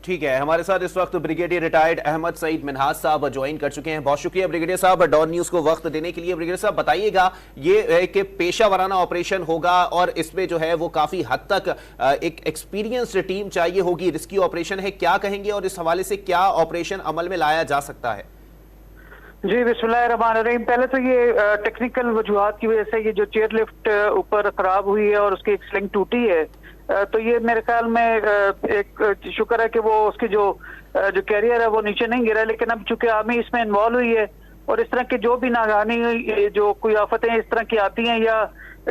ठीक है, हमारे साथ इस वक्त ब्रिगेडियर रिटायर्ड अहमद सईद मिन्हाज साहब ज्वाइन कर चुके हैं। बहुत शुक्रिया ब्रिगेडियर साहब डॉन न्यूज को वक्त देने के लिए। ब्रिगेडियर साहब बताइएगा, ये एक पेशा वराना ऑपरेशन होगा और इसमें जो है वो काफी हद तक एक एक्सपीरियंस्ड टीम चाहिए होगी, रिस्की ऑपरेशन है, क्या कहेंगे और इस हवाले से क्या ऑपरेशन अमल में लाया जा सकता है? जी बिस्मिल्लाहिर्रहमानिर्रहीम। पहले तो ये टेक्निकल वजूहात की वजह से ये जो चेयर लिफ्ट ऊपर खराब हुई है और उसकी एक स्लिंग टूटी है, तो ये मेरे ख्याल में एक शुक्र है कि वो उसकी जो कैरियर है वो नीचे नहीं गिरा। लेकिन अब चूंकि आर्मी इसमें इन्वॉल्व हुई है और इस तरह की जो भी नागहानी जो कोई आफतें इस तरह की आती हैं या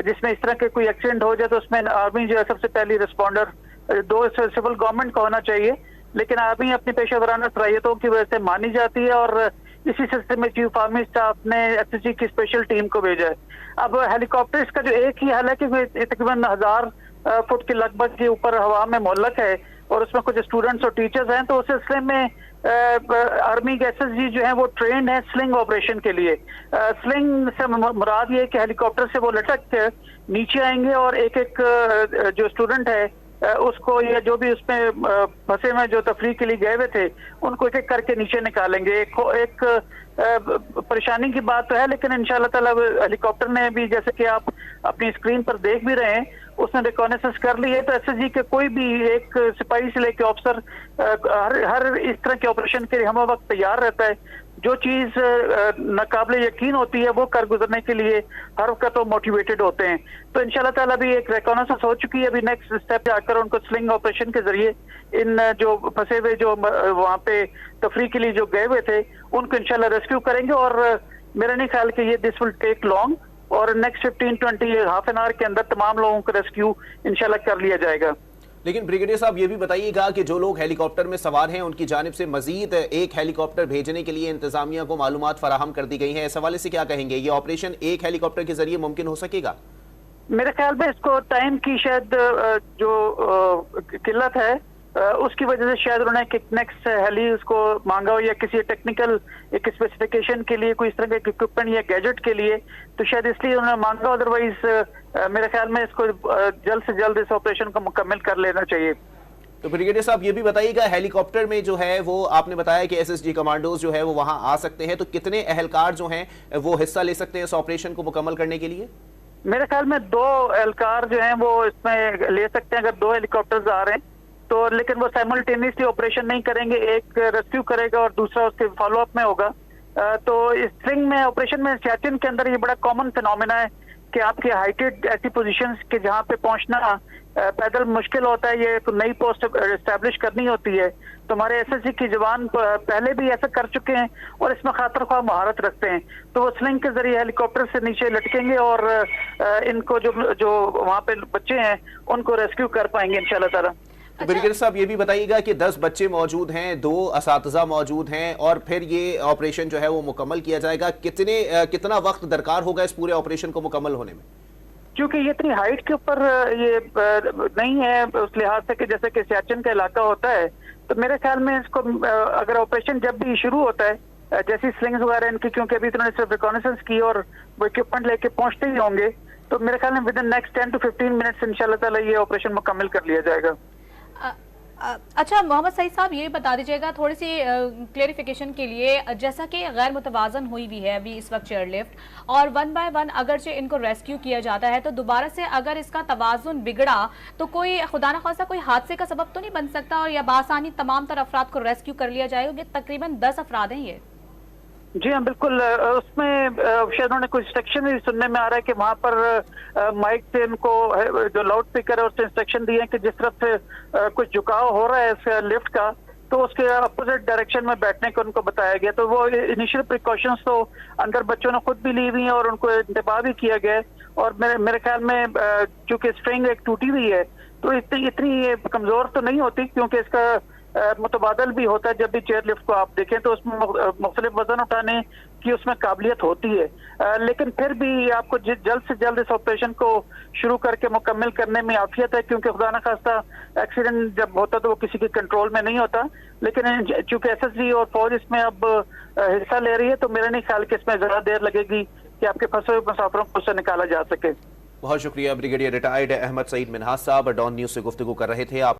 जिसमें इस तरह के कोई एक्सीडेंट हो जाए तो उसमें आर्मी जो है सबसे पहली रिस्पॉन्डर, दो सिविल गवर्नमेंट का होना चाहिए, लेकिन आर्मी अपनी पेशा वराना सलाहियतों की वजह से मानी जाती है और इसी सिलसिले में चीफ आर्मी स्टाफ ने एसएसजी की स्पेशल टीम को भेजा है। अब हेलीकॉप्टर्स का जो एक ही हाल है कि तकरीबन 1000 फुट के लगभग के ऊपर हवा में मोहल्लक है और उसमें कुछ स्टूडेंट्स और टीचर्स हैं, तो उस सिलसिले में आर्मी के एसएसजी जो है वो ट्रेंड है स्लिंग ऑपरेशन के लिए। स्लिंग से मुराद ये है कि हेलीकॉप्टर से वो लटक के नीचे आएंगे और एक एक जो स्टूडेंट है उसको या जो भी उसमें फंसे में जो तफरीह के लिए गए हुए थे उनको एक एक करके नीचे निकालेंगे। एक परेशानी की बात तो है, लेकिन इंशाल्लाह ताला हेलीकॉप्टर ने भी, जैसे कि आप अपनी स्क्रीन पर देख भी रहे हैं, उसने रिकॉनेसेंस कर ली है। तो एसएसजी के कोई भी एक सिपाही से लेकर ऑफिसर हर इस तरह के ऑपरेशन के लिए हम वक्त तैयार रहता है। जो चीज नाकाबिले यकीन होती है वो कर गुजरने के लिए हर वक्त वो मोटिवेटेड होते हैं। तो इंशाल्लाह ताला भी एक रिकॉनेसेंस हो चुकी है। अभी नेक्स्ट स्टेप जाकर उनको स्लिंग ऑपरेशन के जरिए इन जो फंसे हुए जो वहां पे तफरीह के लिए जो गए हुए थे उनको इंशाल्लाह रेस्क्यू करेंगे और मेरा नहीं ख्याल कि ये दिस विल टेक लॉन्ग और नेक्स्ट 15-20 हाफ एन आवर के अंदर तमाम लोगों को रेस्क्यू इंशाल्लाह कर लिया जाएगा। लेकिन ब्रिगेडियर साहब ये भी बताइएगा कि जो लोग हेलीकॉप्टर में सवार हैं उनकी जानिब से मजीद एक हेलीकॉप्टर भेजने के लिए इंतजामिया को मालूमात फराहम कर दी गई है, इस हवाले से क्या कहेंगे? ये ऑपरेशन एक हेलीकॉप्टर के जरिए मुमकिन हो सकेगा? मेरे ख्याल में इसको टाइम की शायद जो किल्लत है उसकी वजह से शायद उन्होंने नेक्स्ट हेली उसको मांगा हो या किसी टेक्निकल एक स्पेसिफिकेशन के लिए कोई इस तरह के इक्विपमेंट या गैजेट के लिए, तो शायद इसलिए उन्होंने मांगा। अदरवाइज मेरे ख्याल में इसको जल्द से जल्द इस ऑपरेशन को मुकम्मल कर लेना चाहिए। तो ब्रिगेडियर साहब ये भी बताइएगा, हेलीकॉप्टर में जो है वो आपने बताया कि एसएसजी कमांडोज जो है वो वहां आ सकते हैं, तो कितने अहलकार जो हैं वो हिस्सा ले सकते हैं इस ऑपरेशन को मुकम्मल करने के लिए? मेरे ख्याल में 2 एहलकार जो हैं वो इसमें ले सकते हैं अगर 2 हेलीकॉप्टर्स आ रहे हैं तो, लेकिन वो साइमल्टेनियसली ऑपरेशन नहीं करेंगे, एक रेस्क्यू करेगा और दूसरा उसके फॉलो अप में होगा। तो इस स्लिंग में ऑपरेशन में सियाचिन के अंदर ये बड़ा कॉमन फिनोमेना है कि आपके हाइटेड ऐसी पोजीशंस के जहाँ पे पहुंचना पैदल मुश्किल होता है, ये नई पोस्ट एस्टेब्लिश करनी होती है। तो हमारे एसएसजी की जवान पहले भी ऐसा कर चुके हैं और इसमें खातर ख्वाह महारत रखते हैं। तो वो स्लिंग के जरिए हेलीकॉप्टर से नीचे लटकेंगे और इनको जो वहाँ पे बच्चे हैं उनको रेस्क्यू कर पाएंगे इंशाल्लाह ताला। तो ब्रिगेडियर साहब ये भी बताइएगा कि 10 बच्चे मौजूद हैं, 2 असातिज़ा मौजूद हैं और फिर ये ऑपरेशन जो है वो मुकम्मल किया जाएगा, कितना वक्त दरकार होगा इस पूरे ऑपरेशन को मुकम्मल होने में? क्योंकि ये इतनी हाइट के ऊपर ये नहीं है उस लिहाज से कि जैसे कि सियाचिन का इलाका होता है, तो मेरे ख्याल में इसको अगर ऑपरेशन जब भी शुरू होता है जैसी स्लिंग्स वगैरह इनकी, क्योंकि अभी तो सिर्फ रिकॉनेसेंस की और वो इक्विपमेंट लेके पहुंचते ही होंगे, तो मेरे ख्याल में with in next 10 to 15 minutes इंशाल्लाह ताला ये ऑपरेशन मुकम्मल कर लिया जाएगा। अच्छा मोहम्मद सईद साहब ये बता दीजिएगा थोड़ी सी क्लेरिफिकेशन के लिए, जैसा कि गैर मुतवाजन हुई भी है अभी इस वक्त चेयर लिफ्ट और 1 बाय 1 अगर जो इनको रेस्क्यू किया जाता है तो दोबारा से अगर इसका तवाजुन बिगड़ा तो कोई खुदा न खासा कोई हादसे का सबब तो नहीं बन सकता और या बासानी तमाम तर अफराद को रेस्क्यू कर लिया जाएगा? तकरीबन 10 अफराद हैं ये। जी हाँ बिल्कुल, उसमें शायद उन्होंने कुछ इंस्ट्रक्शन भी सुनने में आ रहा है कि वहाँ पर माइक से इनको जो लाउड स्पीकर है उससे इंस्ट्रक्शन दिए हैं कि जिस तरफ से कुछ झुकाव हो रहा है इस लिफ्ट का तो उसके अपोजिट डायरेक्शन में बैठने को उनको बताया गया। तो वो इनिशियल प्रिकॉशंस तो अंदर बच्चों ने खुद भी ली हुई हैं और उनको इंतबाह भी किया गया है। और मेरे ख्याल में चूंकि स्ट्रिंग एक टूटी हुई है तो इतनी कमजोर तो नहीं होती, क्योंकि इसका मुतबादल भी होता है। जब भी चेयर लिफ्ट को आप देखें तो उसमें मुख्तलिफ वजन उठाने की उसमें काबिलियत होती है, लेकिन फिर भी आपको जल्द से जल्द इस ऑपरेशन को शुरू करके मुकम्मल करने में आफियत है, क्योंकि खुदा न खास्ता एक्सीडेंट जब होता तो वो किसी के कंट्रोल में नहीं होता। लेकिन चूंकि एसएसजी और फौज इसमें अब हिस्सा ले रही है तो मेरा नहीं ख्याल कि इसमें ज्यादा देर लगेगी कि आपके फंसे हुए मुसाफिरों को उससे निकाला जा सके। बहुत शुक्रिया ब्रिगेडियर रिटायर्ड अहमद सईद मिन्हाज साहब, डॉन न्यूज से गुफ्तगू कर रहे थे आप।